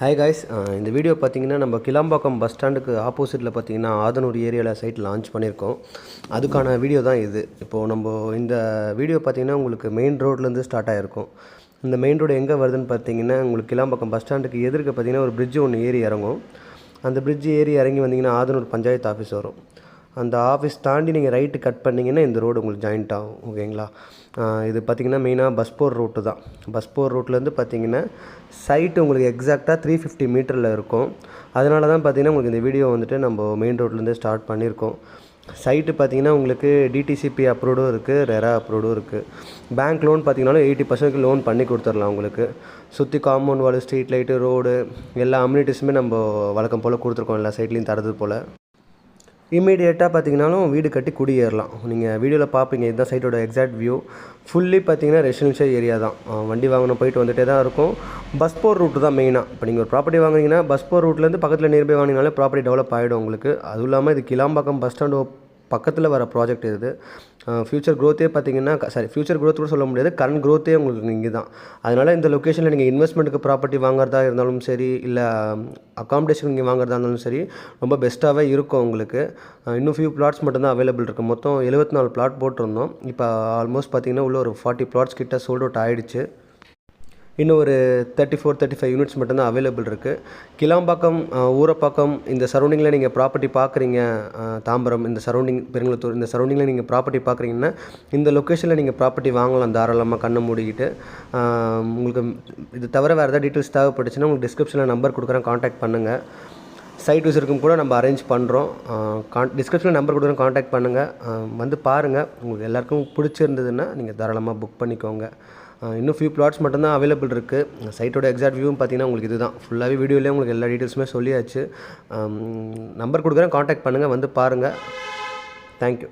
Hi guys, இந்த video பார்த்தீங்கன்னா நம்ம கிளாம்பாக்கம் பஸ் ஸ்டாண்டுக்கு ஆப்போசிட்டில் பார்த்தீங்கன்னா ஆதனூர் ஏரியாவில் சைட் லான்ச் பண்ணியிருக்கோம். அதுக்கான வீடியோ தான் இது. இப்போது நம்ம இந்த வீடியோ பார்த்தீங்கன்னா உங்களுக்கு மெயின் ரோட்லேருந்து ஸ்டார்ட் ஆகிருக்கும். இந்த மெயின் ரோடு எங்கே வருதுன்னு பார்த்தீங்கன்னா உங்களுக்கு கிளாம்பாக்கம் பஸ் ஸ்டாண்டுக்கு எதிர்க்க பார்த்தீங்கன்னா ஒரு பிரிட்ஜ் ஒன்று ஏறி இறங்கும். அந்த பிரிட்ஜ் ஏறி இறங்கி வந்தீங்கன்னா ஆதனூர் பஞ்சாயத்து ஆஃபீஸ் வரும். அந்த ஆஃபீஸ் தாண்டி நீங்கள் ரைட்டு கட் பண்ணிங்கன்னா இந்த ரோடு உங்களுக்கு ஜாயிண்ட் ஆகும். ஓகேங்களா? இது பார்த்திங்கன்னா மெயினாக பஸ் போர் ரூட்டு தான். பஸ் போர் ரூட்லேருந்து பார்த்திங்கன்னா சைட்டு உங்களுக்கு எக்ஸாக்டாக 350 மீட்டரில் இருக்கும். அதனால தான் பார்த்திங்கன்னா உங்களுக்கு இந்த வீடியோ வந்துட்டு நம்ம மெயின் ரோட்லேருந்து ஸ்டார்ட் பண்ணியிருக்கோம். சைட்டு பார்த்திங்கன்னா உங்களுக்கு டிடிசிபி அப்ரூவ்டும் இருக்குது, ரெரா அப்ரூவ்டும் இருக்குது. பேங்க் லோன் பார்த்திங்கனாலும் 80% லோன் பண்ணி கொடுத்துடலாம் உங்களுக்கு. சுற்றி compound wall, street light, road எல்லா அம்யூனிட்டிஸுமே நம்ம வழக்கம் போல் கொடுத்துருக்கோம், எல்லா சைட்லேயும் தரது போல். இமீடியட்டாக பார்த்திங்கனாலும் வீடு கட்டி குடியேறலாம். நீங்கள் வீடியோவில் பார்ப்பீங்க, இதுதான் சைட்டோட எக்ஸாக்ட் வியூ. ஃபுல்லி பார்த்திங்கன்னா ரெசிடென்ஷியல் ஏரியா தான். வண்டி வாங்கணும், போயிட்டு வந்துகிட்டே தான் இருக்கும். பஸ் போர் ரூட்டு தான் மெயினாக. இப்போ நீங்கள் ஒரு ப்ராப்பர்ட்டி வாங்குறீங்கன்னா பஸ் போர் ரூட்லேருந்து பக்கத்தில் நியர்பை வாங்கினாலே ப்ராப்பர்ட்டி டெவலப் ஆகிடும் உங்களுக்கு. அதுவும் இல்லாமல் இது கிளாம்பாக்கம் பஸ் ஸ்டாண்டு பக்கத்தில் வர ப்ராஜெக்ட் இது. ஃப்யூச்சர் க்ரோத்தே பார்த்திங்கன்னா ஃப்யூச்சர் க்ரோத் கூட சொல்ல முடியாது, கரண்ட் க்ரோத்தே உங்களுக்கு இங்கே தான். அதனால் இந்த லொக்கேஷனில் நீங்கள் இன்வெஸ்ட்மெண்ட்டுக்கு ப்ராப்பர்ட்டி வாங்குறதா இருந்தாலும் சரி, இல்லை அக்காமடேஷன் நீங்கள் வாங்குறதா இருந்தாலும் சரி, ரொம்ப பெஸ்ட்டாகவே இருக்கும் உங்களுக்கு. இன்னும் ஃபியூ பிளாட்ஸ் மட்டும்தான் அவைலபிள் இருக்குது. மொத்தம் 74 பிளாட் போட்டிருந்தோம். இப்போ ஆல்மோஸ்ட் பார்த்திங்கன்னா உள்ள ஒரு 40 பிளாட்ஸ் கிட்ட சோல்ட் அவுட் ஆகிடுச்சு. இன்னும் ஒரு 34-35 யூனிட்ஸ் மட்டும்தான் அவைலபிள் இருக்குது. கிளாம்பாக்கம், ஊரப்பாக்கம் இந்த சரௌண்டிங்கில் நீங்கள் ப்ராப்பர்ட்டி பார்க்குறீங்க, தாம்பரம் இந்த சரௌண்டிங், பெருங்குளத்தூர் இந்த சரௌண்டிங்கில் நீங்கள் ப்ராப்பர்ட்டி பார்க்குறீங்கன்னா இந்த லொக்கேஷனில் நீங்கள் ப்ராப்பர்ட்டி வாங்கலாம் தாராளமாக கண்ணை மூடிக்கிட்டு. உங்களுக்கு இது தவிர வேறு ஏதாவது டீட்டெயில்ஸ் தேவைப்பட்டுச்சுன்னா உங்களுக்கு டிஸ்கிரிப்ஷனில் நம்பர் கொடுக்குறேன், காண்டாக்ட் பண்ணுங்கள். சைட் விசிட்டுக்கும் கூட நம்ம அரேஞ்ச் பண்ணுறோம். டிஸ்கிரிப்ஷனில் நம்பர் கொடுக்குறேன், காண்டாக்ட் பண்ணுங்கள். வந்து பாருங்கள். உங்களுக்கு எல்லாருக்கும் பிடிச்சிருந்ததுன்னா நீங்கள் தாராளமாக புக் பண்ணிக்கோங்க. இன்னும் ஃபியூ பிளாட்ஸ் மட்டும்தான் அவைலபிள் இருக்குது. சைட்டோட எக்ஸாக்ட் வியூவும் பார்த்தீங்கன்னா உங்களுக்கு இதுதான். ஃபுல்லாகவே வீடியோலேயே உங்களுக்கு எல்லா டீட்டெயில்ஸுமே சொல்லியாச்சு. நம்பர் கொடுக்குறேன், காண்டாக்ட் பண்ணுங்கள், வந்து பாருங்கள். தேங்க்யூ.